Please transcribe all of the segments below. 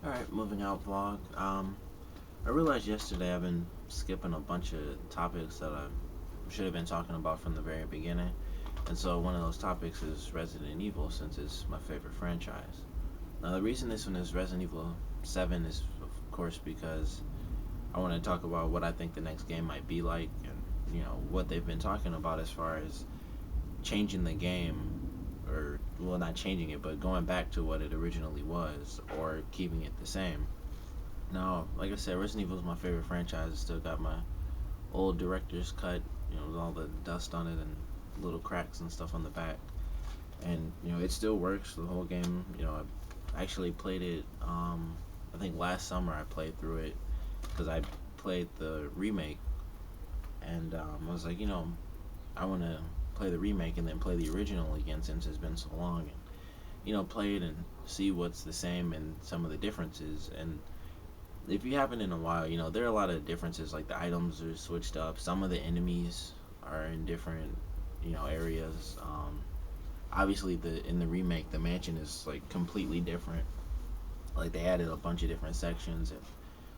Alright, moving out vlog. I realized yesterday I've been skipping a bunch of topics that I should have been talking about from the very beginning. And so one of those topics is Resident Evil since it's my favorite franchise. Now the reason this one is Resident Evil 7 is of course because I want to talk about what I think the next game might be like and what they've been talking about as far as changing the game or well not changing it but going back to what it originally was or keeping it the same. Now, like I said, Resident Evil is my favorite franchise. It's still got my old director's cut, with all the dust on it and little cracks and stuff on the back. And, it still works, the whole game. I actually played it, I think last summer I played through it because I played the remake. And I was like, I want to play the remake and then play the original again since it's been so long. And, play it and see what's the same and some of the differences. And if you haven't in a while, there are a lot of differences. Like the items are switched up. Some of the enemies are in different, areas. Obviously, the in the remake, the mansion is like completely different. Like they added a bunch of different sections and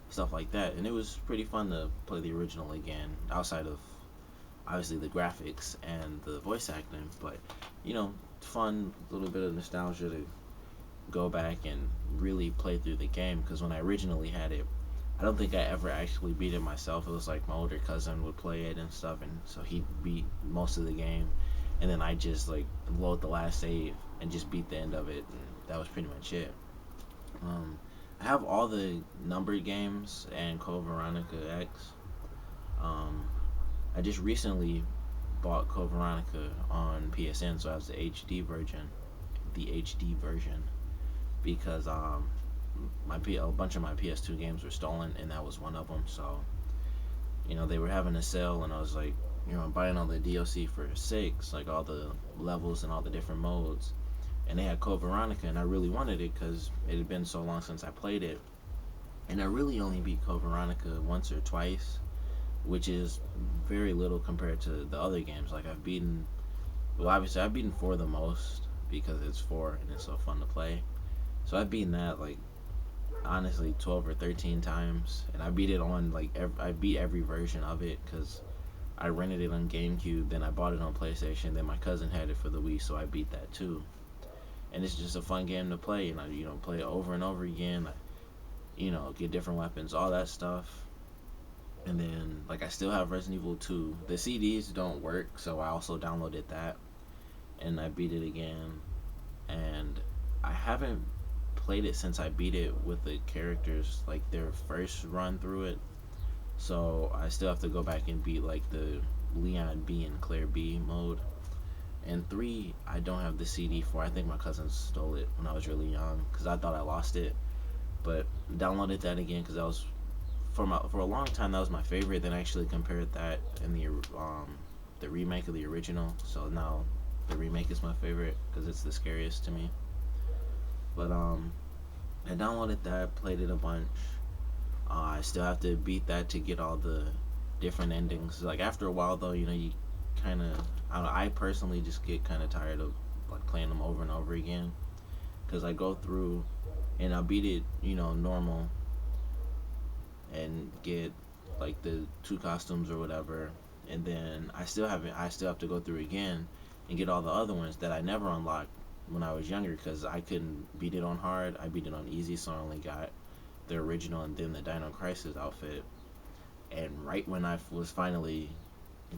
stuff like that, and it was pretty fun to play the original again. Outside of obviously the graphics and the voice acting, but fun little bit of nostalgia to go back and really play through the game because when I originally had it, I don't think I ever actually beat it myself. It was like my older cousin would play it and stuff, and so he beat most of the game, and then I just like load the last save and just beat the end of it, and that was pretty much it. Um, I have all the numbered games and Code Veronica X. Um, I just recently bought Code Veronica on PSN, so I have the HD version, because a bunch of my PS2 games were stolen, and that was one of them. So they were having a sale, and I was like, I'm buying all the DLC for six, like all the levels and all the different modes. And they had Code Veronica, and I really wanted it because it had been so long since I played it. And I really only beat Code Veronica once or twice, which is very little compared to the other games. Like well, obviously I've beaten four the most because it's four and it's so fun to play. So I've beaten that like honestly 12 or 13 times, and I beat it on like I beat every version of it because I rented it on GameCube, then I bought it on PlayStation, then my cousin had it for the Wii, so I beat that too. And it's just a fun game to play, and I play it over and over again. I, get different weapons, all that stuff. And then like I still have Resident Evil 2. The CDs don't work, so I also downloaded that and I beat it again. And I haven't played it since I beat it with the characters like their first run through it. So I still have to go back and beat like the Leon B and Claire B mode. And three, I don't have the CD for. I think my cousin stole it when I was really young because I thought I lost it. But downloaded that again because that was for a long time that was my favorite. Then I actually compared that and the remake of the original. So now the remake is my favorite because it's the scariest to me. But I downloaded that, played it a bunch. I still have to beat that to get all the different endings. Like after a while, though, you kind of I personally just get kind of tired of like playing them over and over again because I go through and I beat it, normal, and get like the two costumes or whatever, and then I still have to go through again and get all the other ones that I never unlocked when I was younger because I couldn't beat it on hard. I beat it on easy, so I only got the original and then the Dino Crisis outfit. And right when I was finally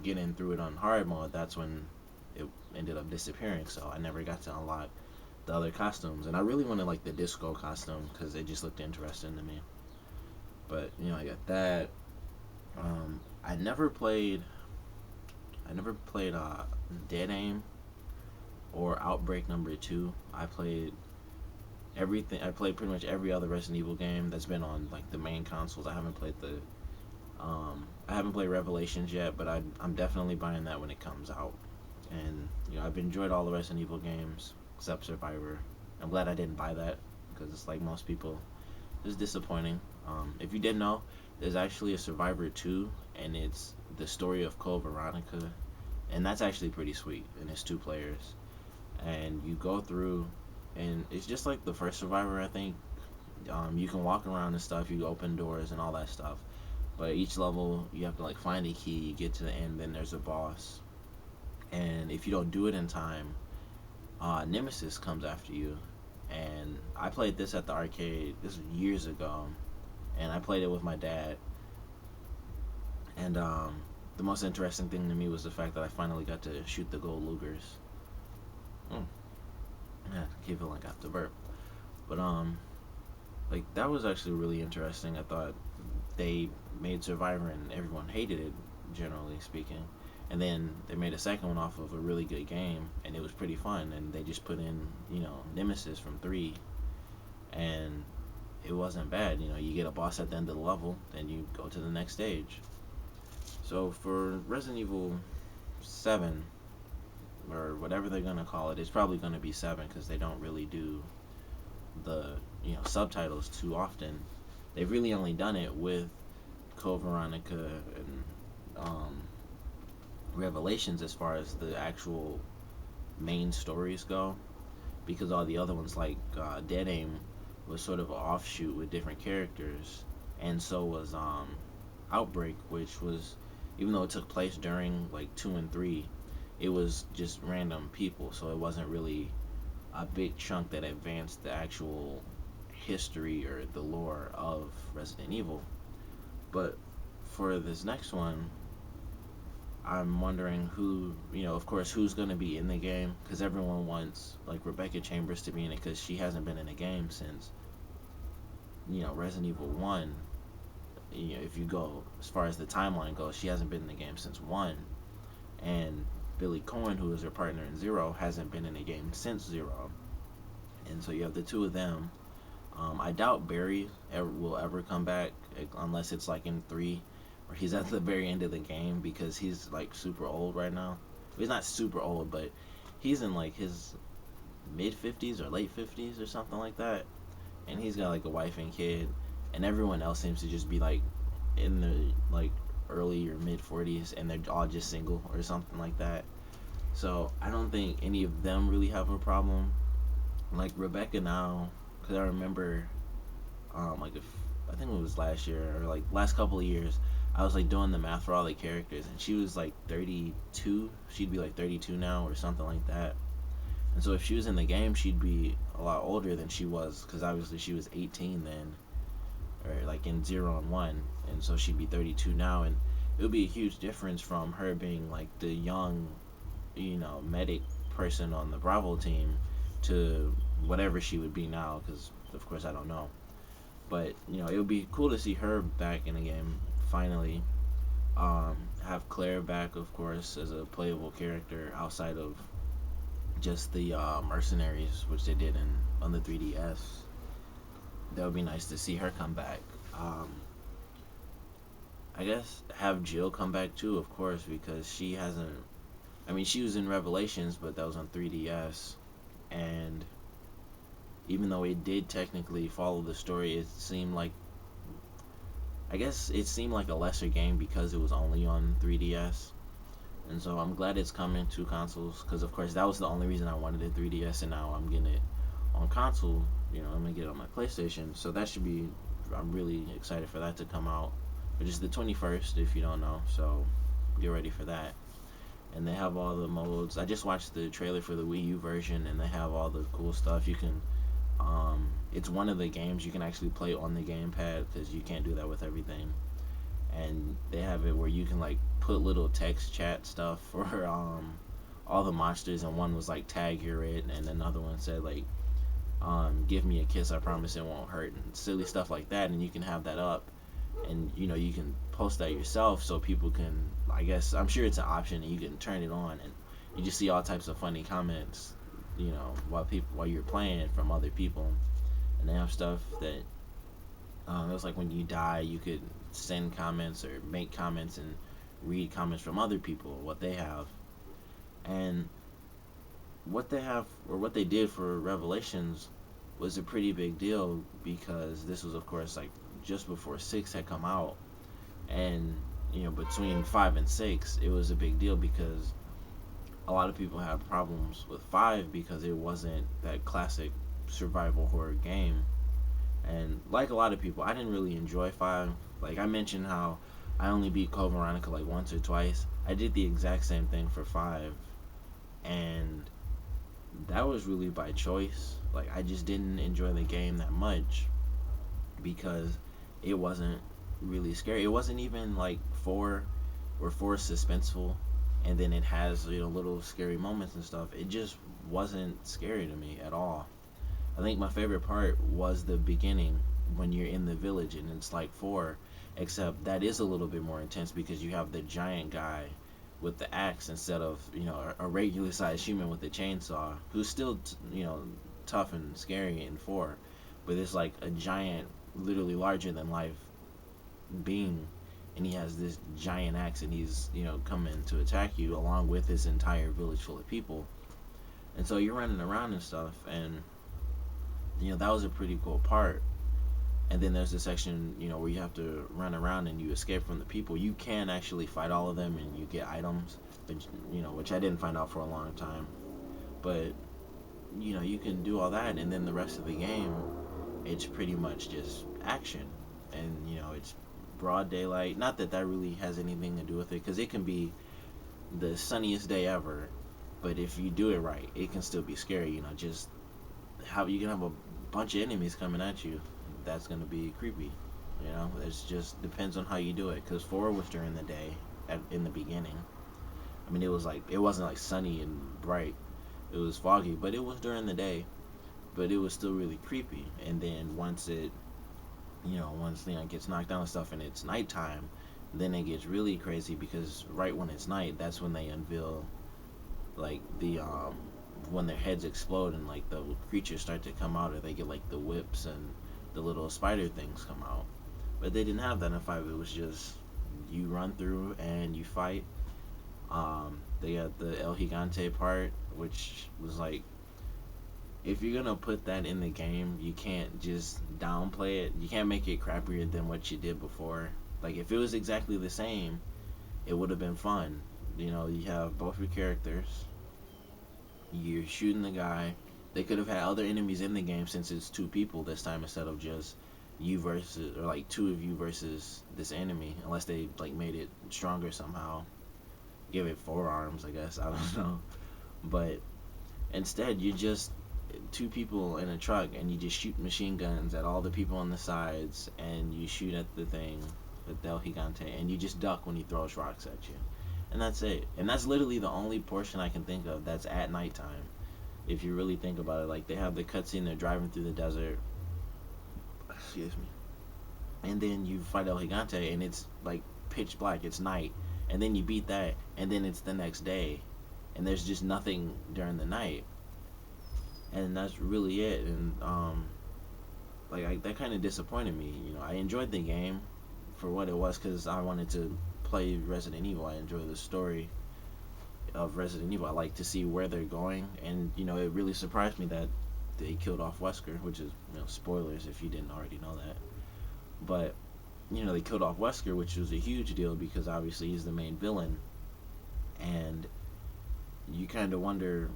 getting through it on hard mode, that's when it ended up disappearing. So I never got to unlock the other costumes, and I really wanted like the disco costume because it just looked interesting to me. But I got that. I never played. I never played Dead Aim or Outbreak Number Two. I played everything. I played pretty much every other Resident Evil game that's been on like the main consoles. I haven't played the. I haven't played Revelations yet, but I'm definitely buying that when it comes out. And I've enjoyed all the Resident Evil games except Survivor. I'm glad I didn't buy that because it's like most people, it's disappointing. If you didn't know, there's actually a Survivor 2, and it's the story of Cole Veronica, and that's actually pretty sweet. And it's two players, and you go through, and it's just like the first Survivor, I think, You can walk around and stuff. You open doors and all that stuff. But each level, you have to like find a key. You get to the end, then there's a boss, and if you don't do it in time, Nemesis comes after you. And I played this at the arcade. This was years ago, and I played it with my dad. And the most interesting thing to me was the fact that I finally got to shoot the gold Lugers. Mm, yeah, keep feeling got the burp. But like that was actually really interesting. I thought they made Survivor and everyone hated it, generally speaking. And then they made a second one off of a really good game, and it was pretty fun. And they just put in, Nemesis from 3, and it wasn't bad. You get a boss at the end of the level, then you go to the next stage. So for Resident Evil 7, or whatever they're gonna call it, it's probably gonna be 7 because they don't really do the subtitles too often. They've really only done it with Code Veronica and Revelations as far as the actual main stories go, because all the other ones like Dead Aim was sort of an offshoot with different characters, and so was Outbreak, which was, even though it took place during like 2 and 3, it was just random people, so it wasn't really a big chunk that advanced the actual history or the lore of Resident Evil. But for this next one, I'm wondering who, of course, who's going to be in the game, because everyone wants like Rebecca Chambers to be in it because she hasn't been in a game since, Resident Evil 1. If you go as far as the timeline goes, she hasn't been in the game since 1. And Billy Cohen, who is her partner in 0, hasn't been in a game since 0. And so you have the two of them. I doubt Barry will ever come back unless it's like in 3, where he's at the very end of the game, because he's like super old right now. He's not super old, but he's in like his mid 50s or late 50s or something like that. And he's got like a wife and kid, and everyone else seems to just be like in the like early or mid 40s, and they're all just single or something like that. So I don't think any of them really have a problem. Like Rebecca now, because I remember, like if I think it was last year or like last couple of years, I was like doing the math for all the characters, and she was like 32. She'd be like 32 now or something like that. And so if she was in the game, she'd be a lot older than she was, because obviously she was 18 then, or like in 0 and 1, and so she'd be 32 now, and it would be a huge difference from her being like the young, medic person on the Bravo team to whatever she would be now, because of course I don't know. But it would be cool to see her back in the game finally. Have Claire back, of course, as a playable character outside of just the mercenaries, which they did on the 3DS. That would be nice to see her come back. I guess have Jill come back too, of course, because she hasn't. I mean, she was in Revelations, but that was on 3DS, and even though it did technically follow the story, it seemed like, I guess it seemed like a lesser game because it was only on 3DS. And so I'm glad it's coming to consoles, because of course that was the only reason I wanted a 3DS, and now I'm getting it on console. I'm gonna get it on my PlayStation, so that should be. I'm really excited for that to come out, which is the 21st, if you don't know. So get ready for that. And they have all the modes. I just watched the trailer for the Wii U version, and they have all the cool stuff. You can. It's one of the games you can actually play on the gamepad, because you can't do that with everything. And they have it where you can like put little text chat stuff for all the monsters, and one was like tag you're it, and another one said like give me a kiss, I promise it won't hurt, and silly stuff like that. And you can have that up, and you can post that yourself, so people can, I guess, I'm sure it's an option, and you can turn it on, and you just see all types of funny comments, while you're playing from other people. And they have stuff that it was like when you die, you could send comments or make comments and read comments from other people, what they have. And what they have, or what they did for Revelations, was a pretty big deal, because this was, of course, like just before 6 had come out. And between 5 and 6, it was a big deal, because a lot of people had problems with 5 because it wasn't that classic survival horror game. And like a lot of people, I didn't really enjoy 5. Like I mentioned how I only beat Code Veronica like once or twice. I did the exact same thing for 5, and that was really by choice. Like I just didn't enjoy the game that much because it wasn't really scary. It wasn't even like 4, where 4 is suspenseful and then it has, little scary moments and stuff. It just wasn't scary to me at all. I think my favorite part was the beginning when you're in the village and it's like 4, except that is a little bit more intense because you have the giant guy with the axe instead of, a regular sized human with a chainsaw who's still, tough and scary in 4, but it's like a giant, literally larger than life being, and he has this giant axe and he's, coming to attack you along with his entire village full of people. And so you're running around and stuff, and that was a pretty cool part. And then there's a section, where you have to run around and you escape from the people. You can actually fight all of them and you get items, which I didn't find out for a long time. But you can do all that, and then the rest of the game, it's pretty much just action, and it's broad daylight. Not that that really has anything to do with it, because it can be the sunniest day ever, but if you do it right, it can still be scary. Just how you can have a bunch of enemies coming at you. That's gonna be creepy. It just depends on how you do it. Because 4 was during the day, in the beginning. I mean, it wasn't like sunny and bright. It was foggy, but it was during the day. But it was still really creepy. And then once Leon gets knocked down and stuff, and it's nighttime, then it gets really crazy because right when it's night, that's when they unveil like the when their heads explode and like the creatures start to come out, or they get like the whips and the little spider things come out. But they didn't have that in 5. It was just you run through and you fight. They got the El Gigante part, which was like, if you're gonna put that in the game, you can't just downplay it. You can't make it crappier than what you did before. Like if it was exactly the same, it would have been fun. You have both your characters. You're shooting the guy. They could have had other enemies in the game since it's 2 people this time instead of just you versus, or like 2 of you versus this enemy, unless they like made it stronger somehow. Give it 4 arms, I guess. I don't know. But instead, you just 2 people in a truck and you just shoot machine guns at all the people on the sides, and you shoot at the thing, the Del Gigante, and you just duck when he throws rocks at you. And that's it. And that's literally the only portion I can think of that's at nighttime. If you really think about it, like they have the cutscene, they're driving through the desert. Excuse me. And then you fight El Gigante, and it's like pitch black. It's night, and then you beat that, and then it's the next day, and there's just nothing during the night, and that's really it. And that kind of disappointed me. I enjoyed the game for what it was because I wanted to play Resident Evil. I enjoy the story of Resident Evil. I like to see where they're going, and it really surprised me that they killed off Wesker, which is spoilers if you didn't already know that. But they killed off Wesker, which was a huge deal because obviously he's the main villain, and you kind of wonder,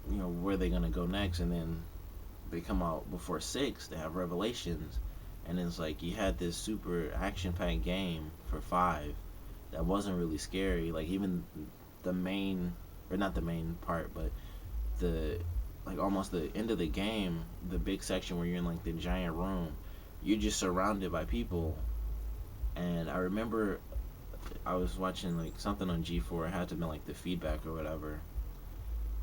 where they're gonna go next. And then they come out before 6. They have Revelations, and it's like you had this super action-packed game for 5 that wasn't really scary. Like even the main, or not the main part, but the like almost the end of the game, the big section where you're in like the giant room, you're just surrounded by people. And I remember I was watching like something on G4. It had to be like the feedback or whatever.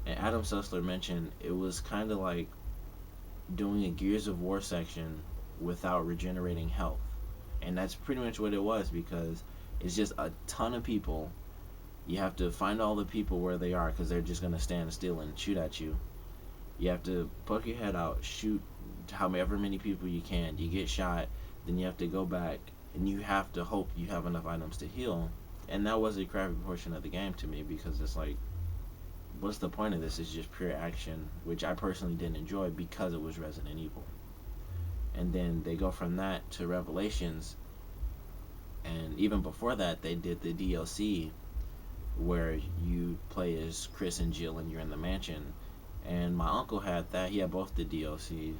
And Adam Sessler mentioned it was kind of like doing a Gears of War section without regenerating health. And that's pretty much what it was, because it's just a ton of people. You have to find all the people where they are because they're just going to stand still and shoot at you. You have to poke your head out, shoot however many people you can. You get shot, then you have to go back, and you have to hope you have enough items to heal. And that was a crappy portion of the game to me, because it's like, what's the point of this? It's just pure action, which I personally didn't enjoy because it was Resident Evil. And then they go from that to Revelations, and even before that, they did the DLC where you play as Chris and Jill and you're in the mansion. And my uncle had that. He had both the DLCs.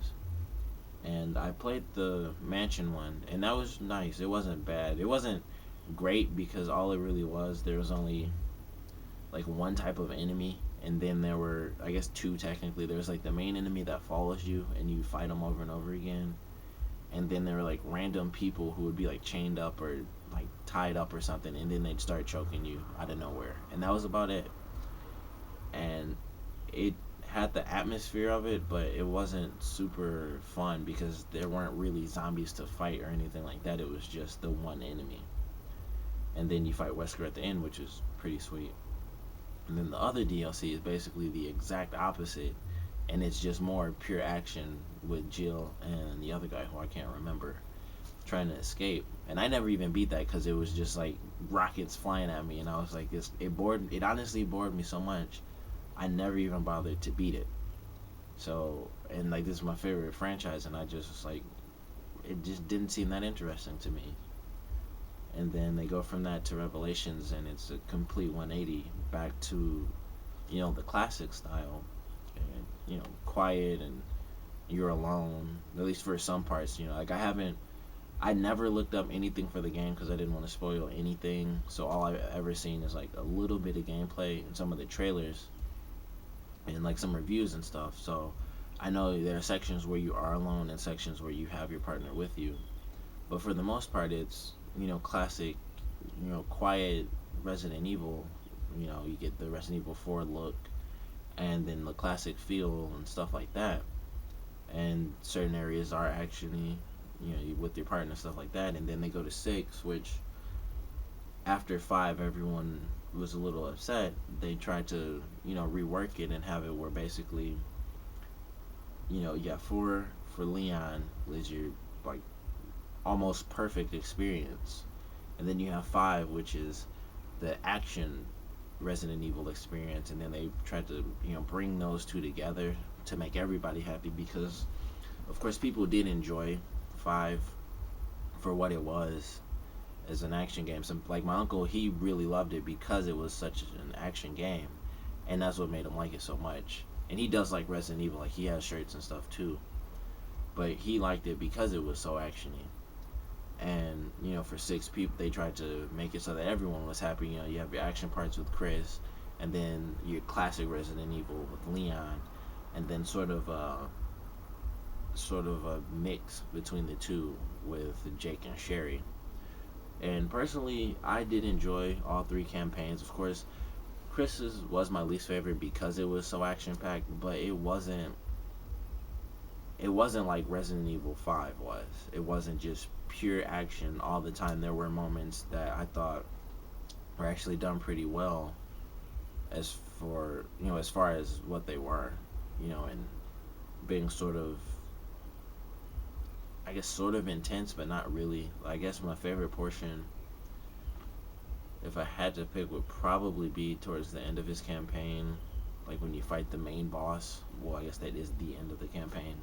and I played the mansion one, and that was nice. It wasn't bad. It wasn't great because all it really was, there was only like one type of enemy, and then there were, I guess, two technically. There was like the main enemy that follows you and you fight them over and over again, and then there were like random people who would be like chained up or like tied up or something, and then they'd start choking you out of nowhere, and that was about it. And it had the atmosphere of it, but it wasn't super fun because there weren't really zombies to fight or anything like that. It was just the one enemy, and then you fight Wesker at the end, which is pretty sweet. And then the other DLC is basically the exact opposite, and it's just more pure action with Jill and the other guy who I can't remember trying to escape. And I never even beat that because it was just like rockets flying at me, and I was like, it honestly bored me so much. I never even bothered to beat it. So, and like this is my favorite franchise, and I just was like, it just didn't seem that interesting to me. And then they go from that to Revelations, and it's a complete 180 back to, the classic style, and quiet, and you're alone, at least for some parts. Like I never looked up anything for the game because I didn't want to spoil anything. So all I've ever seen is like a little bit of gameplay and some of the trailers and like some reviews and stuff. So I know there are sections where you are alone and sections where you have your partner with you. But for the most part, it's classic, quiet Resident Evil. You get the Resident Evil 4 look, and then the classic feel and stuff like that. And certain areas are actually, with your partner, stuff like that. And then they go to 6, which after 5, everyone was a little upset. They tried to, rework it and have it where basically, you got 4 for Leon is your like almost perfect experience, and then you have 5, which is the action Resident Evil experience, and then they tried to bring those two together to make everybody happy because, of course, people did enjoy 5 for what it was as an action game. So, like my uncle, he really loved it because it was such an action game, and that's what made him like it so much. And he does like Resident Evil, like he has shirts and stuff too, but he liked it because it was so actiony. And for 6 people, they tried to make it so that everyone was happy. You have your action parts with Chris, and then your classic Resident Evil with Leon, and then sort of a mix between the two with Jake and Sherry. And personally, I did enjoy all 3 campaigns. Of course, Chris's was my least favorite because it was so action packed, but it wasn't like Resident Evil 5 was. It wasn't just pure action all the time. There were moments that I thought were actually done pretty well as far as what they were, and being sort of, I guess, sort of intense, but not really. I guess my favorite portion, if I had to pick, would probably be towards the end of his campaign, like when you fight the main boss. Well, I guess that is the end of the campaign,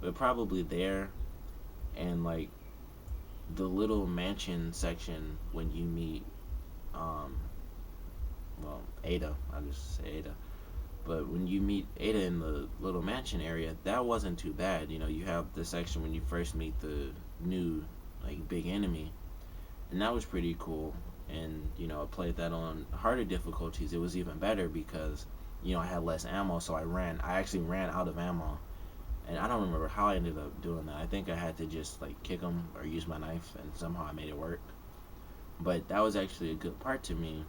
but probably there, and like the little mansion section when you meet, um, Ada. I'll just say Ada. But when you meet Ada in the little mansion area, that wasn't too bad. You have the section when you first meet the new like big enemy, and that was pretty cool. And I played that on harder difficulties. It was even better because I had less ammo, so I actually ran out of ammo, and I don't remember how I ended up doing that. I think I had to just like kick him or use my knife, and somehow I made it work. But that was actually a good part to me.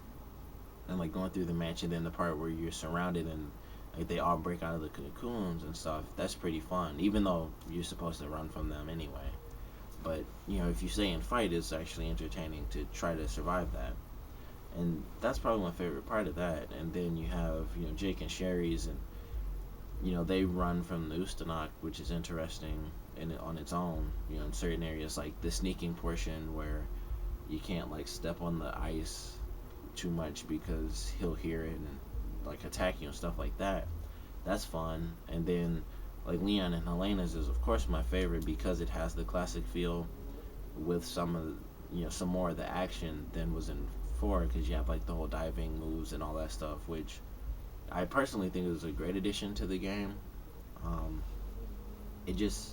And like going through the mansion, then the part where you're surrounded and like they all break out of the cocoons and stuff. That's pretty fun, even though you're supposed to run from them anyway. But if you stay and fight, it's actually entertaining to try to survive that. And that's probably my favorite part of that. And then you have Jake and Sherry's, and they run from the Ustanok, which is interesting on its own. In certain areas, like the sneaking portion where you can't like step on the ice too much because he'll hear it and like attack you and stuff like that. That's fun. And then like Leon and Helena's is of course my favorite because it has the classic feel with some more of the action than was in 4, because you have like the whole diving moves and all that stuff, which I personally think is a great addition to the game. It just,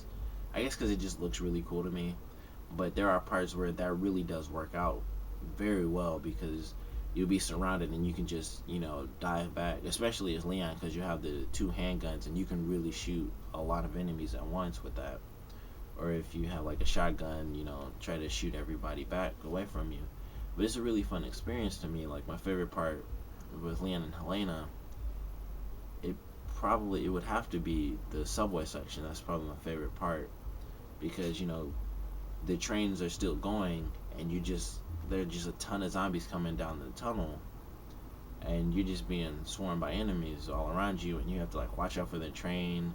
I guess because it just looks really cool to me. But there are parts where that really does work out very well because you'll be surrounded and you can just dive back, especially as Leon, because you have the two handguns and you can really shoot a lot of enemies at once with that. Or if you have like a shotgun, try to shoot everybody back away from you. But it's a really fun experience to me. Like my favorite part with Leon and Helena, it it would have to be the subway section. That's probably my favorite part because the trains are still going and there's just a ton of zombies coming down the tunnel and you're just being swarmed by enemies all around you and you have to like watch out for the train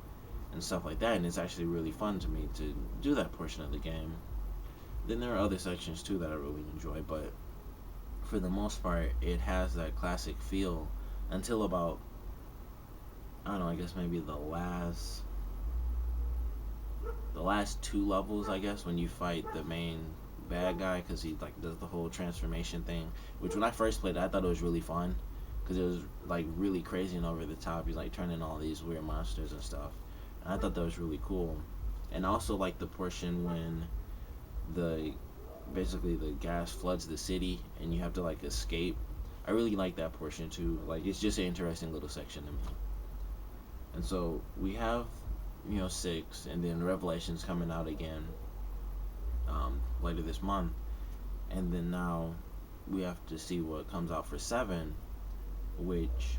and stuff like that, and it's actually really fun to me to do that portion of the game. Then there are other sections too that I really enjoy, but for the most part it has that classic feel until about, I don't know, I guess maybe the last two levels, I guess, when you fight the main bad guy, because he like does the whole transformation thing. Which when I first played it, I thought it was really fun because it was like really crazy and over the top. He's like turning all these weird monsters and stuff, and I thought that was really cool. And also like the portion when the basically the gas floods the city and you have to like escape. I really like that portion too. Like it's just an interesting little section to me. And so we have 6, and then Revelations coming out again later this month, and then now we have to see what comes out for 7, which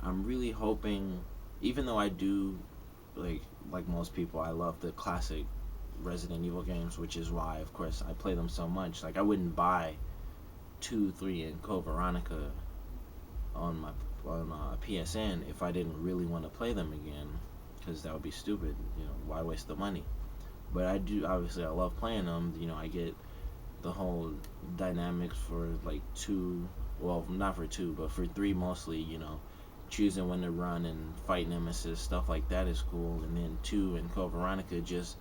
I'm really hoping. Even though I do like most people, I love the classic Resident Evil games, which is why, of course, I play them so much. Like I wouldn't buy 2, 3, and Code Veronica on my PSN if I didn't really want to play them again, because that would be stupid. Why waste the money? But I do, obviously I love playing them. I get the whole dynamics for like 2, well, not for 2, but for 3 mostly. Choosing when to run and fight nemesis, stuff like that is cool. And then 2 and Code Veronica, just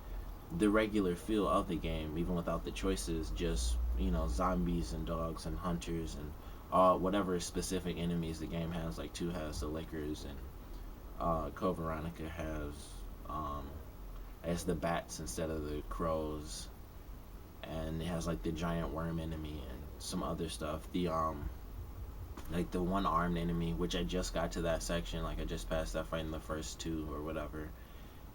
the regular feel of the game, even without the choices, just zombies and dogs and hunters and whatever specific enemies the game has. Like 2 has the Lakers, and Code Veronica has the bats instead of the crows, and it has like the giant worm enemy and some other stuff. The like the one armed enemy, which I just got to that section. Like I just passed that fight in the first 2 or whatever,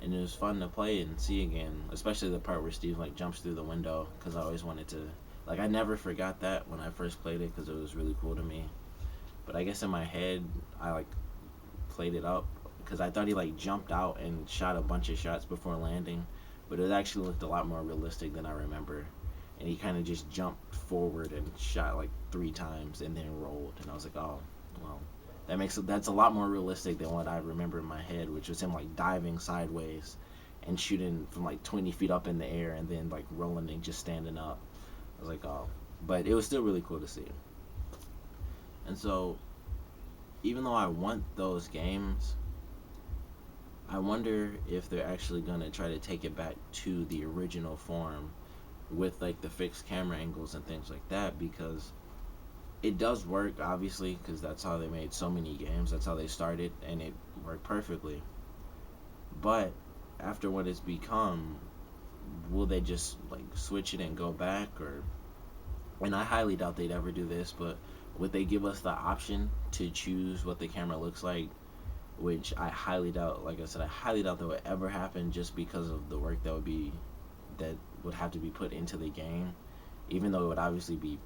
and it was fun to play and see again. Especially the part where Steve like jumps through the window, because I always wanted to. Like I never forgot that when I first played it because it was really cool to me. But I guess in my head I like played it up because I thought he like jumped out and shot a bunch of shots before landing, but it actually looked a lot more realistic than I remember. And he kind of just jumped forward and shot like 3 times and then rolled, and I was like, oh, well, that's a lot more realistic than what I remember in my head, which was him like diving sideways and shooting from like 20 feet up in the air and then like rolling and just standing up. I was like, oh, but it was still really cool to see. And so, even though I want those games, I wonder if they're actually gonna try to take it back to the original form with like the fixed camera angles and things like that, because it does work, obviously, because that's how they made so many games. That's how they started, and it worked perfectly. But after what it's become, will they just like switch it and go back? Or, and I highly doubt they'd ever do this, but would they give us the option to choose what the camera looks like? Which I highly doubt. Like I said, I highly doubt that would ever happen, just because of the work that would have to be put into the game. Even though it would obviously be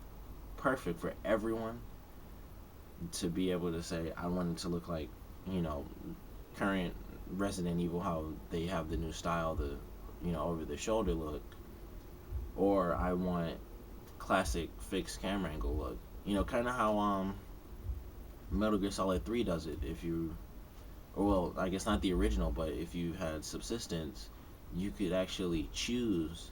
perfect for everyone to be able to say, I want it to look like current Resident Evil, how they have the new style, the over the shoulder look, or I want classic fixed camera angle look. Kind of how Metal Gear Solid 3 does it. If you, or well, I guess not the original, but if you had Subsistence, you could actually choose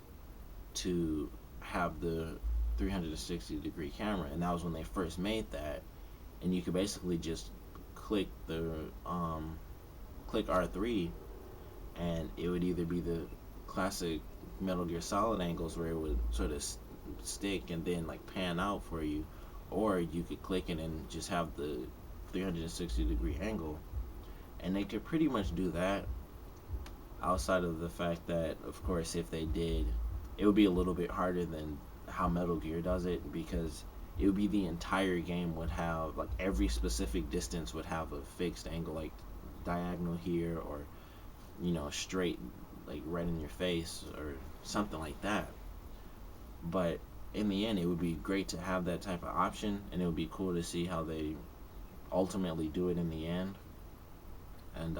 to have the 360-degree camera, and that was when they first made that. And you could basically just click R3, and it would either be the classic Metal Gear Solid angles where it would sort of stick and then like pan out for you, or you could click it and just have the 360-degree angle. And they could pretty much do that outside of the fact that, of course, if they did, it would be a little bit harder than how Metal Gear does it, because it would be the entire game would have, like, every specific distance would have a fixed angle, like diagonal here, or straight, like right in your face or something like that. But in the end, it would be great to have that type of option, and it would be cool to see how they ultimately do it in the end, and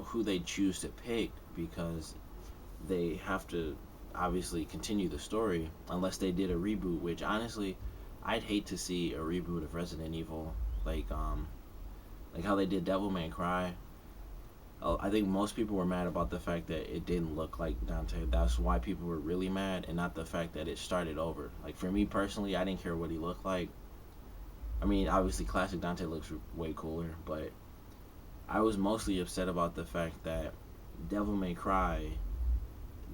who they choose to pick, because they have to obviously continue the story unless they did a reboot. Which honestly, I'd hate to see a reboot of Resident Evil, like how they did Devil May Cry. I think most people were mad about the fact that it didn't look like Dante. That's why people were really mad, and not the fact that it started over. Like, for me personally, I didn't care what he looked like. I mean, obviously, classic Dante looks way cooler, but I was mostly upset about the fact that Devil May Cry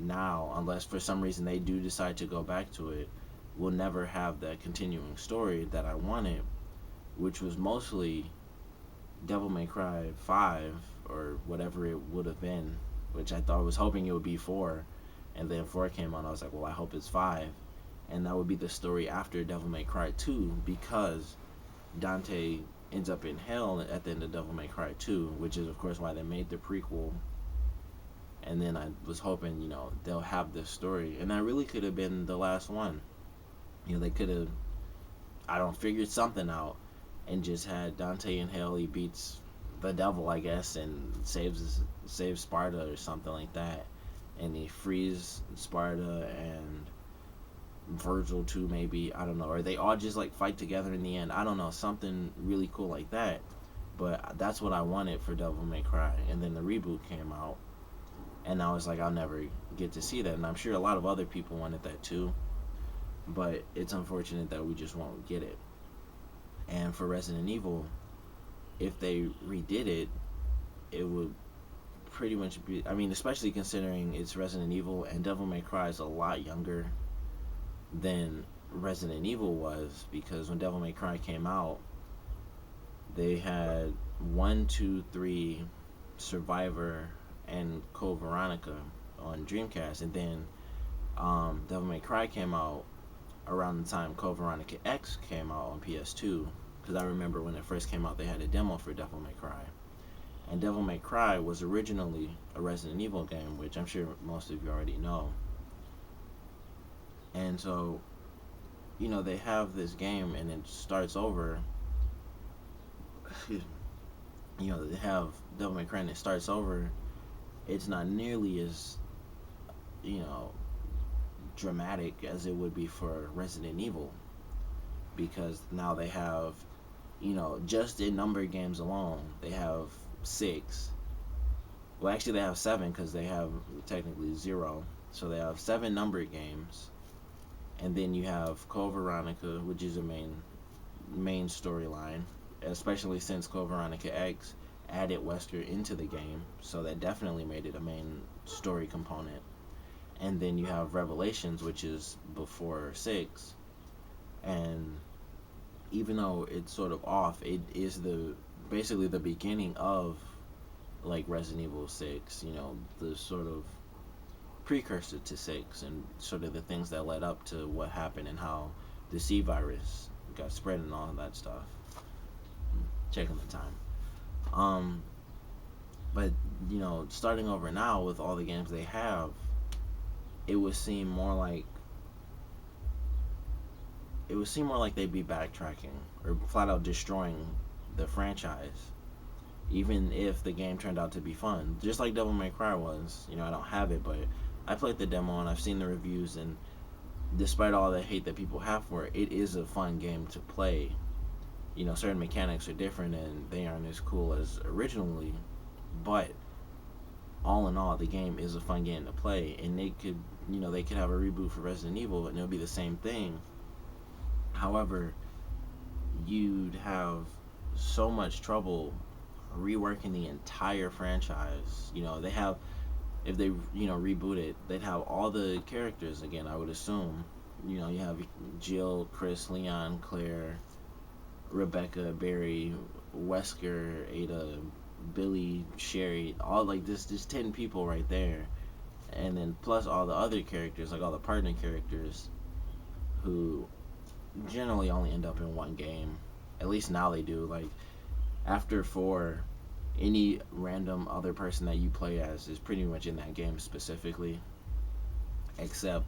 now, unless for some reason they do decide to go back to it, will never have that continuing story that I wanted, which was mostly Devil May Cry 5 or whatever it would have been, which I thought, was hoping it would be 4, and then 4 came out. I was like, well, I hope it's 5, and that would be the story after Devil May Cry 2, because Dante ends up in hell at the end of Devil May Cry 2, which is of course why they made the prequel. And then I was hoping, they'll have this story, and that really could have been the last one. They could have, I don't, figured something out and just had Dante in hell. He beats the devil, I guess, and saves Sparta or something like that, and he frees Sparta and Virgil too, maybe, I don't know, or they all just like fight together in the end. I don't know, something really cool like that. But that's what I wanted for Devil May Cry, and then the reboot came out, and I was like, I'll never get to see that, and I'm sure a lot of other people wanted that too. But it's unfortunate that we just won't get it. And for Resident Evil, if they redid it, it would pretty much be, I mean, especially considering it's Resident Evil, and Devil May Cry is a lot younger than Resident Evil was, because when Devil May Cry came out, they had 1, 2, 3, Survivor, and Code Veronica on Dreamcast, and then Devil May Cry came out around the time Code Veronica X came out on PS2, because I remember when it first came out, they had a demo for Devil May Cry. And Devil May Cry was originally a Resident Evil game, which I'm sure most of you already know. And so, they have this game and it starts over. They have Devil May Cry and it starts over. It's not nearly as, you know, dramatic as it would be for Resident Evil, because now they have, just in number games alone, they have 6. Well, actually, they have 7, because they have technically 0. So they have 7 numbered games, and then you have Code Veronica, which is a main storyline, especially since Code Veronica X added Wesker into the game, so that definitely made it a main story component. And then you have Revelations, which is before 6, and even though it's sort of off, it is basically the beginning of like Resident Evil 6, the sort of precursor to 6, and sort of the things that led up to what happened and how the C virus got spread and all of that stuff. Checking the time. But starting over now with all the games they have, it would seem more like they'd be backtracking or flat out destroying the franchise, even if the game turned out to be fun, just like Devil May Cry was. I don't have it, but I played the demo and I've seen the reviews, and despite all the hate that people have for it, it is a fun game to play. Certain mechanics are different and they aren't as cool as originally, but all in all, the game is a fun game to play, and they could have a reboot for Resident Evil and it'll be the same thing. However, you'd have so much trouble reworking the entire franchise. They have, if they reboot it, they'd have all the characters again, I would assume. You have Jill, Chris, Leon, Claire, Rebecca, Barry, Wesker, Ada, Billy, Sherry, all like this, just 10 people right there, and then plus all the other characters, like all the partner characters, who generally only end up in one game. At least now they do. Like after four, any random other person that you play as is pretty much in that game specifically, except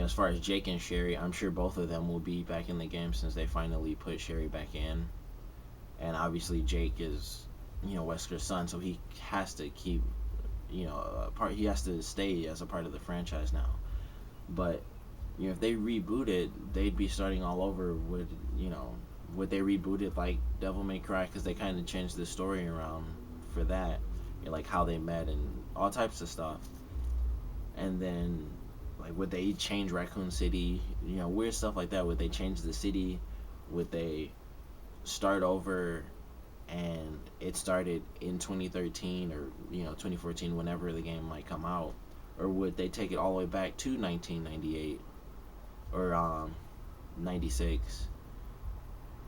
as far as Jake and Sherry, I'm sure both of them will be back in the game since they finally put Sherry back in. And obviously Jake is, Wesker's son, so he has to keep, part. He has to stay as a part of the franchise now. But if they reboot it, they'd be starting all over with, would they reboot it like Devil May Cry? Because they kind of changed the story around for that, like how they met and all types of stuff. And then like would they change Raccoon City? Weird stuff like that. Would they change the city? Would they start over and it started in 2013 or 2014, whenever the game might come out? Or would they take it all the way back to 1998 or 96?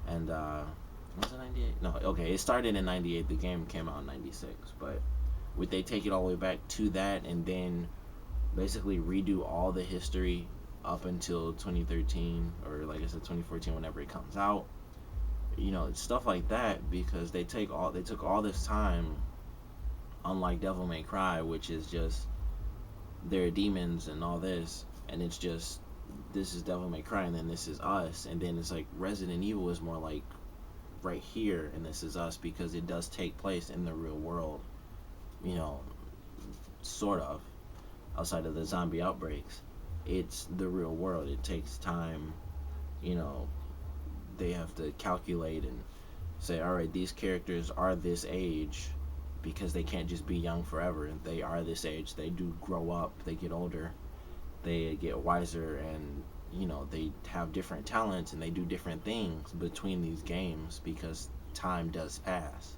And was it 98? No, okay, it started in 98. The game came out in 96. But would they take it all the way back to that and then basically redo all the history up until 2013 or like I said 2014, whenever it comes out? Stuff like that, because they took all this time, unlike Devil May Cry, which is just there are demons and all this, and it's just this is Devil May Cry and then this is us, and then it's like Resident Evil is more like right here and this is us, because it does take place in the real world, you know sort of, outside of the zombie outbreaks. It's the real world. It takes time. you know they have to calculate and say, all right, these characters are this age, because they can't just be young forever. And they are this age. They do grow up. They get older. They get wiser, and they have different talents and they do different things between these games because time does pass.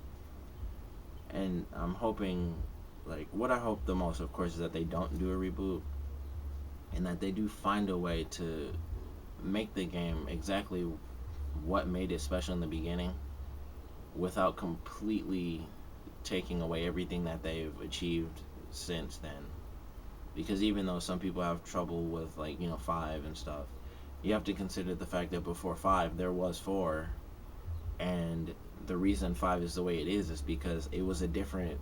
And I'm hoping, like, what I hope the most, of course, is that they don't do a reboot and that they do find a way to make the game exactly what made it special in the beginning without completely taking away everything that they've achieved since then. Because even though some people have trouble with, like, 5 and stuff, you have to consider the fact that before 5 there was 4, and the reason 5 is the way it is because it was a different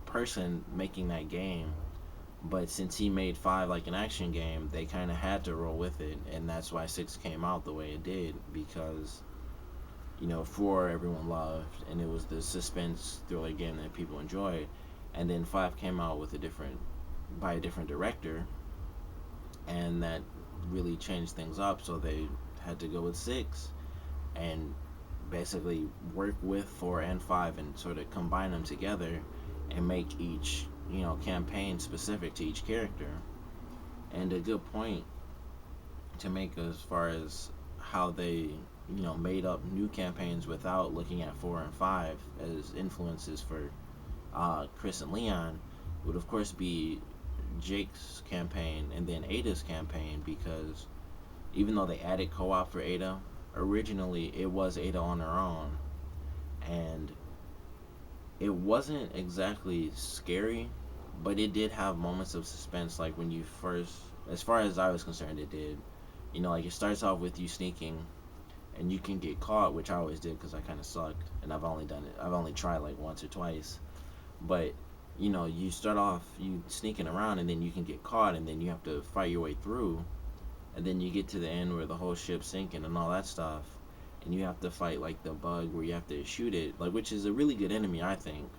person making that game. But since he made 5 like an action game, they kind of had to roll with it, and that's why 6 came out the way it did, because 4 everyone loved, and it was the suspense thriller game that people enjoyed, and then 5 came out with by a different director, and that really changed things up, so they had to go with 6 and basically work with 4 and 5 and sort of combine them together and make each campaign specific to each character. And a good point to make as far as how they made up new campaigns without looking at 4 and 5 as influences for Chris and Leon would of course be Jake's campaign and then Ada's campaign, because even though they added co-op for Ada, originally it was Ada on her own, and it wasn't exactly scary, but it did have moments of suspense. Like when you first, as far as I was concerned, it did. Like it starts off with you sneaking, and you can get caught, which I always did because I kind of sucked, and I've only tried like once or twice, but you start off you sneaking around, and then you can get caught, and then you have to fight your way through, and then you get to the end where the whole ship's sinking and all that stuff, and you have to fight like the bug where you have to shoot it, like, which is a really good enemy, I think,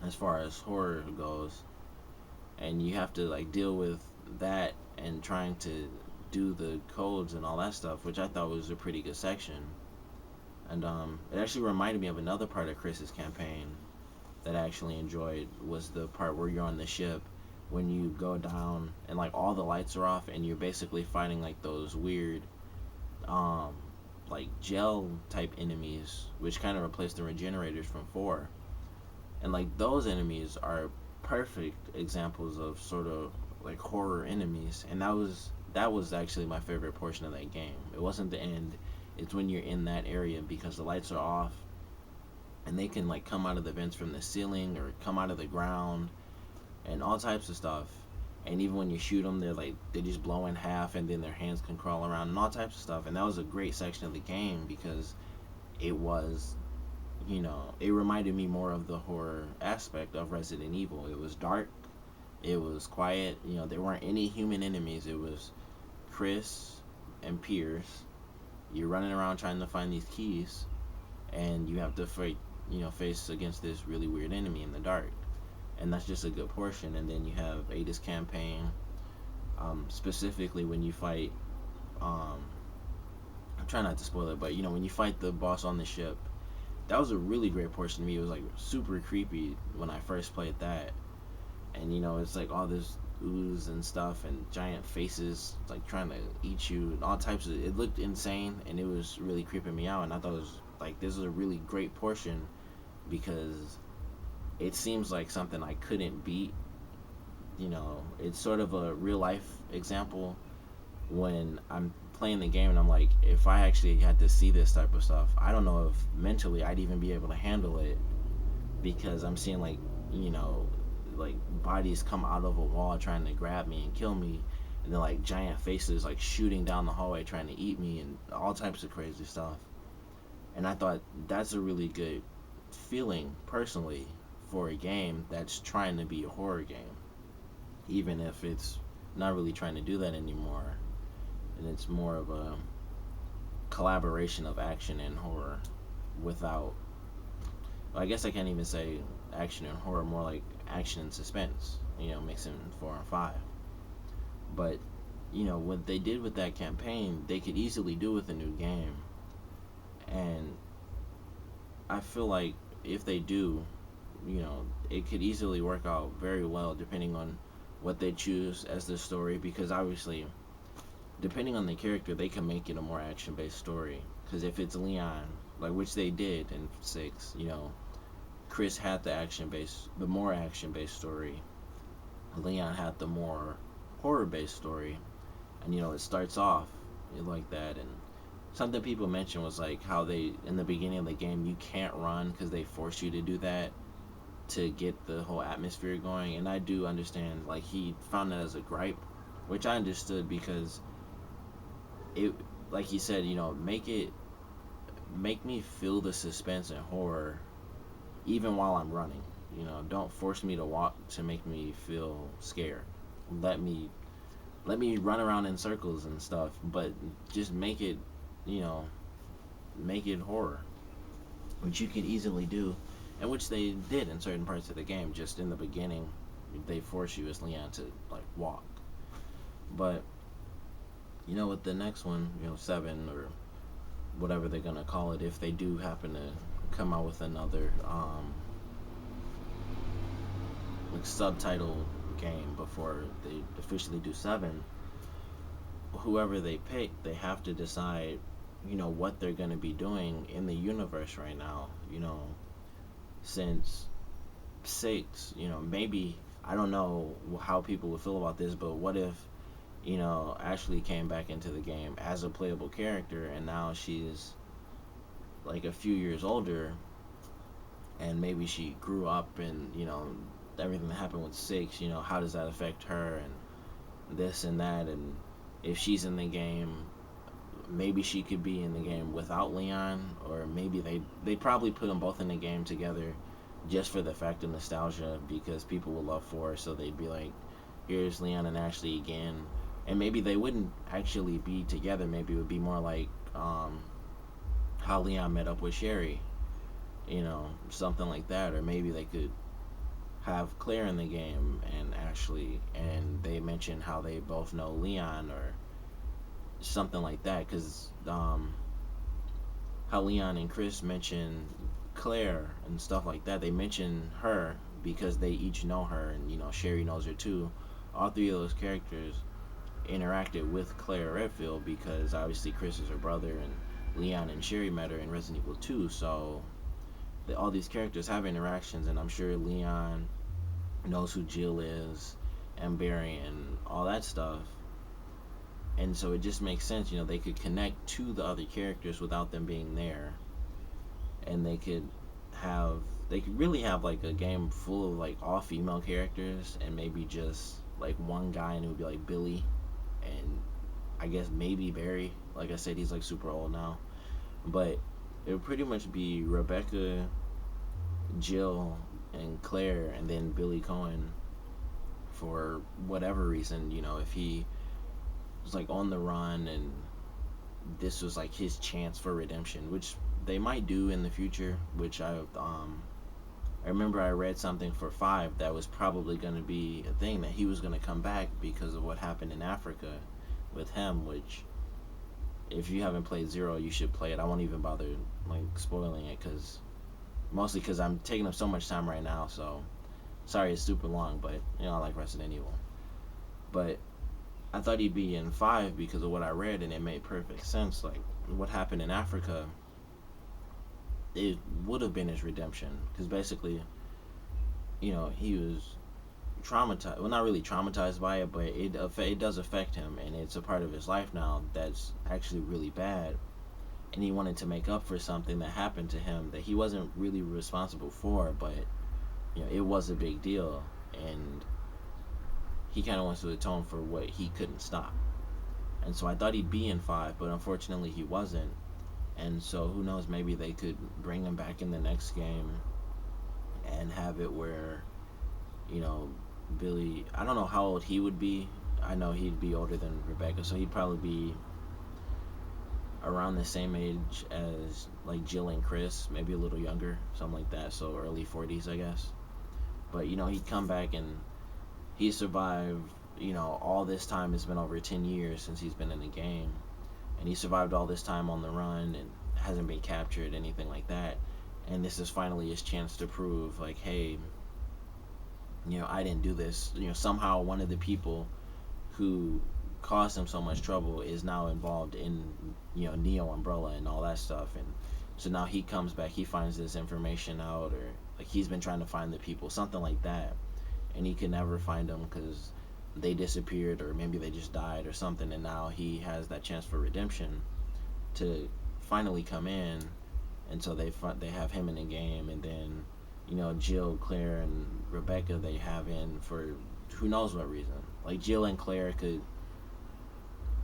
as far as horror goes. And you have to like deal with that and trying to do the codes and all that stuff, which I thought was a pretty good section. And it actually reminded me of another part of Chris's campaign that I actually enjoyed, was the part where you're on the ship when you go down and like all the lights are off and you're basically fighting like those weird like gel type enemies, which kind of replace the regenerators from 4. And like those enemies are perfect examples of sort of like horror enemies, and that was actually my favorite portion of that game. It wasn't the end, it's when you're in that area because the lights are off and they can like come out of the vents from the ceiling or come out of the ground and all types of stuff. And even when you shoot them, they just blow in half, and then their hands can crawl around and all types of stuff. And that was a great section of the game because it was, it reminded me more of the horror aspect of Resident Evil. It was dark, it was quiet. There weren't any human enemies. It was Chris and Pierce. You're running around trying to find these keys, and you have to fight, face against this really weird enemy in the dark. And that's just a good portion. And then you have Ada's campaign, specifically when you fight. I'm trying not to spoil it, but when you fight the boss on the ship, that was a really great portion to me. It was like super creepy when I first played that, and it's like all this ooze and stuff and giant faces like trying to eat you and all types of. It looked insane, and it was really creeping me out. And I thought it was like this was a really great portion because it seems like something I couldn't beat. It's sort of a real life example when I'm playing the game and I'm like, if I actually had to see this type of stuff, I don't know if mentally I'd even be able to handle it because I'm seeing you know, like bodies come out of a wall trying to grab me and kill me, and then like giant faces like shooting down the hallway trying to eat me and all types of crazy stuff. And I thought that's a really good feeling personally for a game that's trying to be a horror game, even if it's not really trying to do that anymore, and it's more of a collaboration of action and horror without, well, I guess I can't even say action and horror, more like action and suspense, mixing 4 and 5. But what they did with that campaign they could easily do with a new game. And I feel like if they do, it could easily work out very well depending on what they choose as the story, because obviously depending on the character they can make it a more action based story. Because if it's Leon, like which they did in 6, Chris had the more action based story. Leon had the more horror based story, and it starts off like that. And something people mentioned was like how they in the beginning of the game you can't run because they force you to do that to get the whole atmosphere going. And I do understand, like, he found that as a gripe, which I understood because it, like he said, make me feel the suspense and horror even while I'm running. Don't force me to walk to make me feel scared. Let me run around in circles and stuff, but just you know make it horror, which you can easily do, and which they did in certain parts of the game. Just in the beginning, they force you as Leon to like walk. But with the next one, 7 or whatever they're gonna call it, if they do happen to come out with another like subtitle game before they officially do 7, whoever they pick, they have to decide, what they're gonna be doing in the universe right now. Since 6, maybe I don't know how people would feel about this, but what if Ashley came back into the game as a playable character, and now she's like a few years older, and maybe she grew up, and everything that happened with 6, how does that affect her, and this and that. And if she's in the game, maybe she could be in the game without Leon, or maybe they probably put them both in the game together just for the fact of nostalgia, because people will love 4, so they'd be like, here's Leon and Ashley again. And maybe they wouldn't actually be together. Maybe it would be more like how Leon met up with Sherry, something like that. Or maybe they could have Claire in the game and Ashley, and they mention how they both know Leon, or something like that. Because how Leon and Chris mention Claire and stuff like that, they mention her because they each know her, and Sherry knows her too. All 3 of those characters interacted with Claire Redfield because obviously Chris is her brother, and Leon and Sherry met her in Resident Evil 2. So all these characters have interactions, and I'm sure Leon knows who Jill is and Barry and all that stuff. And so it just makes sense, they could connect to the other characters without them being there, and they could have they could really have like a game full of like all female characters and maybe just like one guy, and it would be like Billy and I guess maybe Barry. Like I said, he's like super old now, but it would pretty much be Rebecca, Jill, and Claire, and then Billy Cohen for whatever reason. If he was like on the run and this was like his chance for redemption, which they might do in the future. Which I remember I read something for five that was probably going to be a thing that he was going to come back because of what happened in Africa with him. Which, if you haven't played Zero, you should play it. I won't even bother like spoiling it because mostly because I'm taking up so much time right now. So sorry it's super long, but I like Resident Evil. But I thought he'd be in five because of what I read, and it made perfect sense. Like what happened in Africa, it would have been his redemption because basically, he was traumatized. Well, not really traumatized by it, but it does affect him, and it's a part of his life now that's actually really bad. And he wanted to make up for something that happened to him that he wasn't really responsible for, but it was a big deal, and he kind of wants to atone for what he couldn't stop. And so I thought he'd be in five, but unfortunately he wasn't. And so who knows? Maybe they could bring him back in the next game and have it where you know Billy. I don't know how old he would be. I know he'd be older than Rebecca, so he'd probably be around the same age as like Jill and Chris, maybe a little younger, something like that. So early 40s, I guess. But he'd come back and he survived. All this time has been over 10 years since he's been in the game, and he survived all this time on the run and hasn't been captured, anything like that. And this is finally his chance to prove, like, hey, I didn't do this. Somehow one of the people who caused him so much trouble is now involved in Neo Umbrella and all that stuff. And so now he comes back, he finds this information out, or like he's been trying to find the people, something like that, and he can never find them because they disappeared or maybe they just died or something. And now he has that chance for redemption to finally come in. And so they have him in the game, and then Jill, Claire, and Rebecca they have in for who knows what reason. Like Jill and Claire could,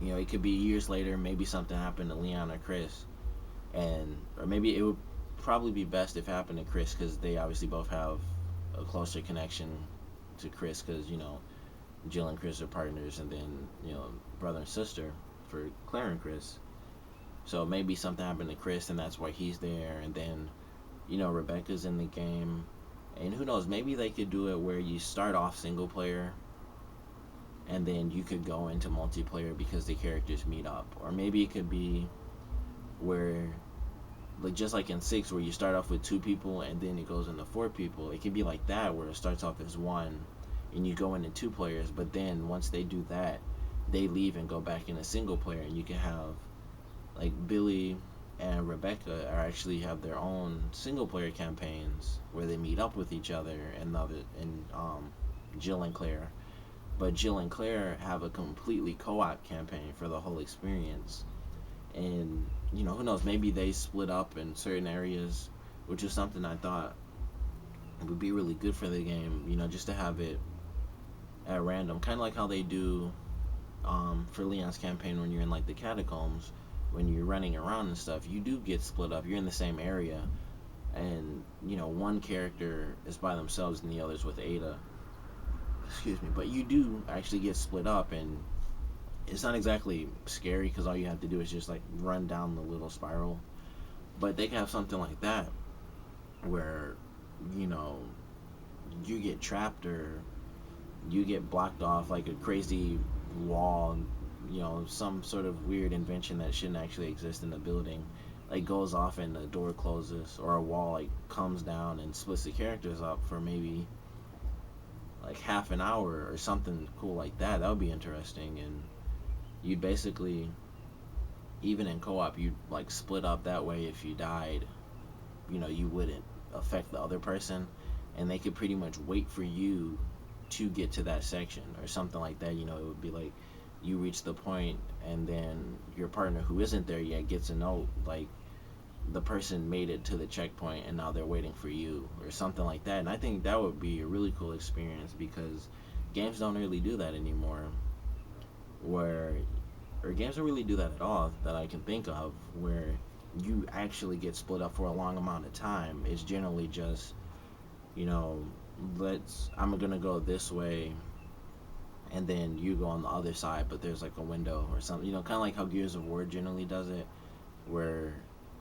it could be years later. Maybe something happened to Leon or Chris, and or maybe it would probably be best if it happened to Chris because they obviously both have a closer connection to Chris because Jill and Chris are partners, and then brother and sister for Claire and Chris. So maybe something happened to Chris, and that's why he's there. And then Rebecca's in the game, and who knows? Maybe they could do it where you start off single player, and then you could go into multiplayer because the characters meet up. Or maybe it could be where, like just like in 6, where you start off with 2 people and then it goes into 4 people. It could be like that where it starts off as 1 and you go into 2 players, but then once they do that, they leave and go back in a single player, and you can have like Billy and Rebecca are actually have their own single player campaigns where they meet up with each other, and Jill and Claire. But Jill and Claire have a completely co-op campaign for the whole experience. And who knows, maybe they split up in certain areas, which is something I thought would be really good for the game, just to have it at random, kind of like how they do for Leon's campaign when you're in like the catacombs, when you're running around and stuff, you do get split up. You're in the same area, and one character is by themselves and the other's with Ada. Excuse me, but you do actually get split up, and it's not exactly scary because all you have to do is just like run down the little spiral. But they can have something like that where you know you get trapped or you get blocked off like a crazy wall, some sort of weird invention that shouldn't actually exist in the building like goes off and the door closes, or a wall like comes down and splits the characters up for maybe like half an hour or something cool like that. That would be interesting. And you'd basically, even in co-op, you'd like split up that way. If you died, you wouldn't affect the other person, and they could pretty much wait for you to get to that section or something like that. It would be like you reach the point, and then your partner who isn't there yet gets a note like the person made it to the checkpoint and now they're waiting for you or something like that. And I think that would be a really cool experience because games don't really do that anymore. Where or games don't really do that at all that I can think of where you actually get split up for a long amount of time. It's generally just, you know, let's I'm gonna go this way and then you go on the other side, but there's like a window or something. Kind of like how Gears of War generally does it, where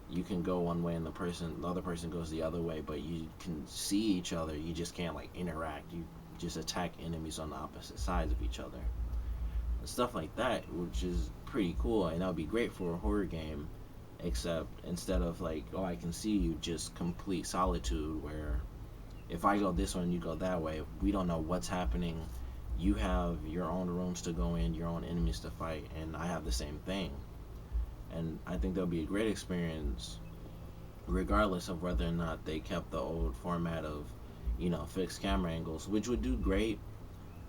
you can go one way and the other person goes the other way, but you can see each other. You just can't like interact. You just attack enemies on the opposite sides of each other, stuff like that, which is pretty cool, and that would be great for a horror game. Except instead of like, oh, I can see you, just complete solitude where if I go this way and you go that way, we don't know what's happening. You have your own rooms to go in, your own enemies to fight, and I have the same thing. And I think that'll be a great experience, regardless of whether or not they kept the old format of, fixed camera angles, which would do great.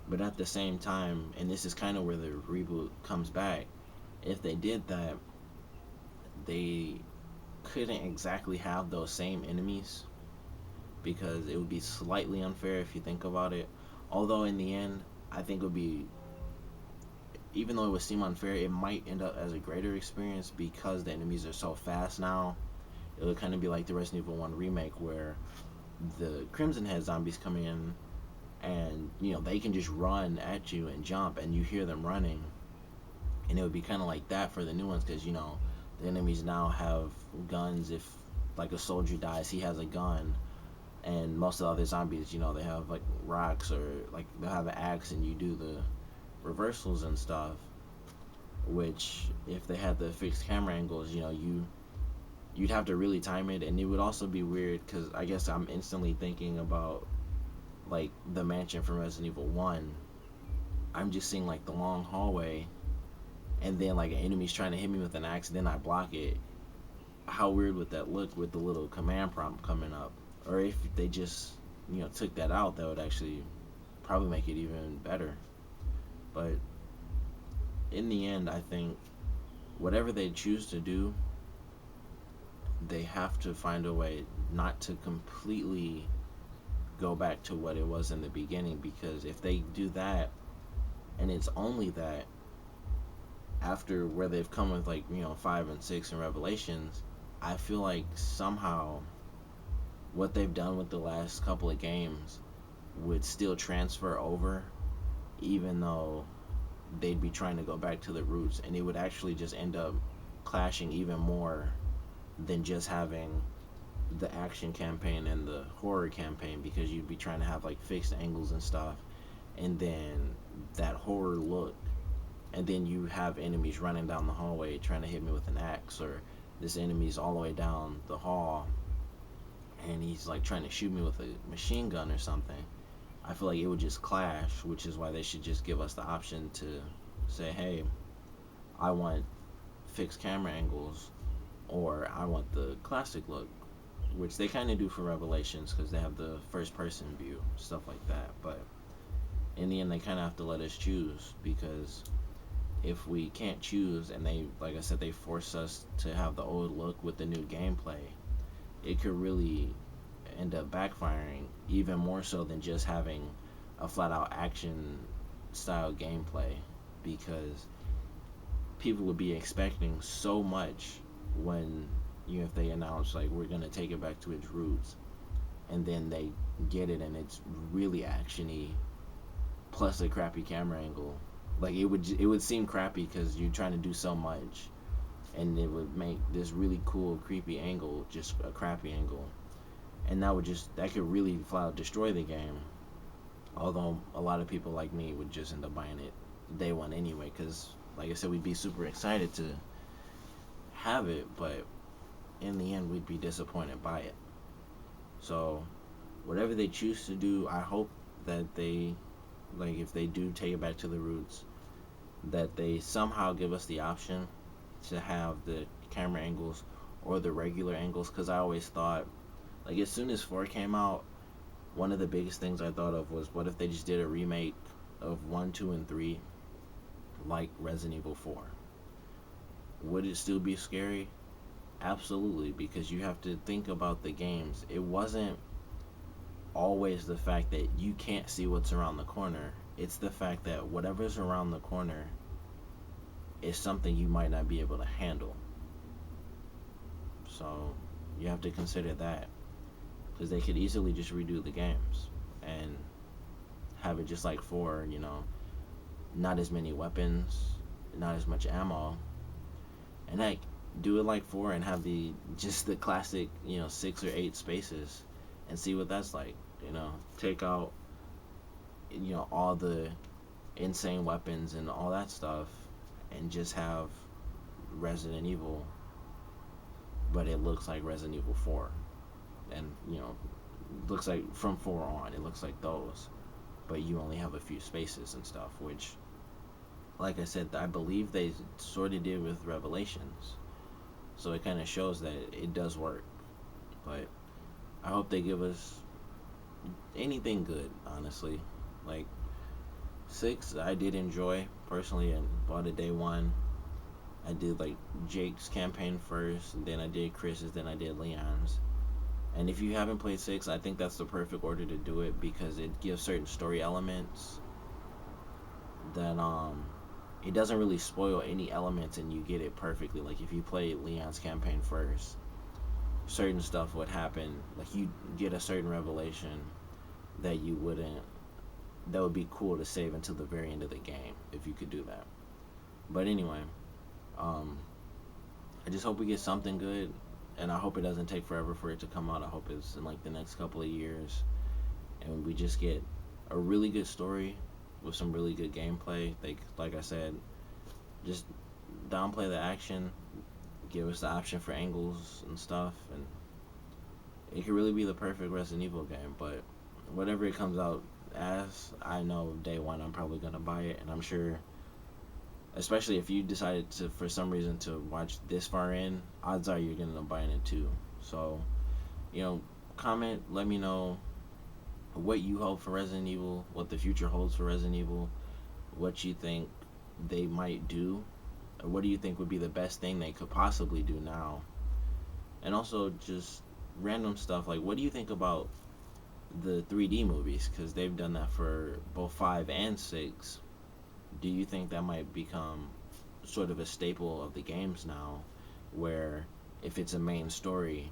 But at the same time, and this is kind of where the reboot comes back, if they did that, they couldn't exactly have those same enemies because it would be slightly unfair if you think about it. Although in the end, I think it would be, even though it would seem unfair, it might end up as a greater experience because the enemies are so fast now. It would kind of be like the Resident Evil 1 remake where the Crimson Head zombies come in and they can just run at you and jump and you hear them running, and it would be kind of like that for the new ones because the enemies now have guns. If like a soldier dies, he has a gun, and most of the other zombies, they have like rocks or like they'll have an axe, and you do the reversals and stuff. Which, if they had the fixed camera angles, you'd have to really time it, and it would also be weird because I guess I'm instantly thinking about like the mansion from Resident Evil 1. I'm just seeing like the long hallway, and then like an enemy's trying to hit me with an axe, and then I block it. How weird would that look with the little command prompt coming up? Or if they just took that out, that would actually probably make it even better. But in the end, I think whatever they choose to do, they have to find a way not to completely go back to what it was in the beginning, because if they do that and it's only that after where they've come with like 5 and 6 and Revelations, I feel like somehow what they've done with the last couple of games would still transfer over, even though they'd be trying to go back to the roots, and it would actually just end up clashing even more than just having the action campaign and the horror campaign, because you'd be trying to have like fixed angles and stuff, and then that horror look, and then you have enemies running down the hallway trying to hit me with an axe, or this enemy's all the way down the hall and he's like trying to shoot me with a machine gun or something. I feel like it would just clash, which is why they should just give us the option to say, hey, I want fixed camera angles, or I want the classic look, which they kind of do for Revelations because they have the first person view, stuff like that. But in the end, they kind of have to let us choose, because if we can't choose and they, like I said, they force us to have the old look with the new gameplay, it could really end up backfiring, even more so than just having a flat out action style gameplay, because people would be expecting so much when if they announce like we're gonna take it back to its roots, and then they get it and it's really actiony plus a crappy camera angle. Like it would seem crappy because you're trying to do so much, and it would make this really cool creepy angle just a crappy angle, and that could really flat out destroy the game. Although a lot of people like me would just end up buying it day one anyway, because like I said, we'd be super excited to have it, but in the end we'd be disappointed by it. So whatever they choose to do, I hope that they, like, if they do take it back to the roots, that they somehow give us the option to have the camera angles or the regular angles, because I always thought, like, as soon as 4 came out, one of the biggest things I thought of was, what if they just did a remake of 1, 2, and 3 like Resident Evil 4? Would it still be scary? Absolutely, because you have to think about the games. It wasn't always the fact that you can't see what's around the corner. It's the fact that whatever's around the corner is something you might not be able to handle. So you have to consider that, because they could easily just redo the games and have it just like 4, not as many weapons, not as much ammo, and like do it like 4 and have the just the classic 6 or 8 spaces and see what that's like. Take out all the insane weapons and all that stuff, and just have Resident Evil, but it looks like Resident Evil 4, and looks like from 4 on, it looks like those, but you only have a few spaces and stuff, which, like I said, I believe they sort of did with Revelations. So it kind of shows that it does work. But I hope they give us anything good, honestly. Like 6, I did enjoy personally, and bought it day one. I did like Jake's campaign first, and then I did Chris's, then I did Leon's. And if you haven't played 6, I think that's the perfect order to do it, because it gives certain story elements that it doesn't really spoil any elements, and you get it perfectly. Like if you play Leon's campaign first, certain stuff would happen. Like you get a certain revelation that you wouldn't. That would be cool to save until the very end of the game if you could do that. But anyway, um, I just hope we get something good, and I hope it doesn't take forever for it to come out. I hope it's in like the next couple of years, and we just get a really good story with some really good gameplay. Like I said, just downplay the action, give us the option for angles and stuff, and it could really be the perfect Resident Evil game. But whatever it comes out as, I know day one I'm probably gonna buy it, and I'm sure, especially if you decided to for some reason to watch this far in, odds are you're gonna end up buying it too. So, you know, comment, let me know what you hope for Resident Evil, what the future holds for Resident Evil, what you think they might do, or what do you think would be the best thing they could possibly do now. And also just random stuff like, what do you think about the 3D movies, because they've done that for both 5 and 6. Do you think that might become sort of a staple of the games now, where if it's a main story,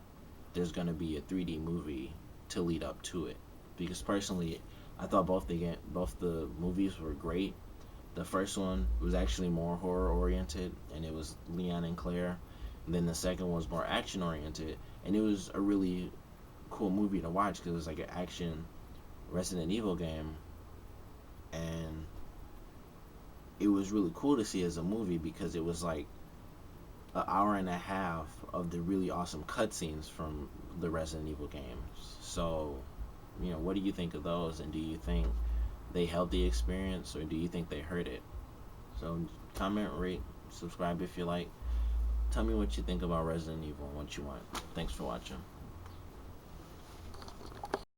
there's going to be a 3D movie to lead up to it? Because personally, I thought both the movies were great. The first one was actually more horror oriented, and it was Leon and Claire. And then the second was more action oriented, and it was a really cool movie to watch because it was like an action Resident Evil game, and it was really cool to see as a movie because it was like an hour and a half of the really awesome cutscenes from the Resident Evil games. So, what do you think of those, and do you think they helped the experience, or do you think they hurt it? So comment, rate, subscribe if you like. Tell me what you think about Resident Evil and what you want. Thanks for watching.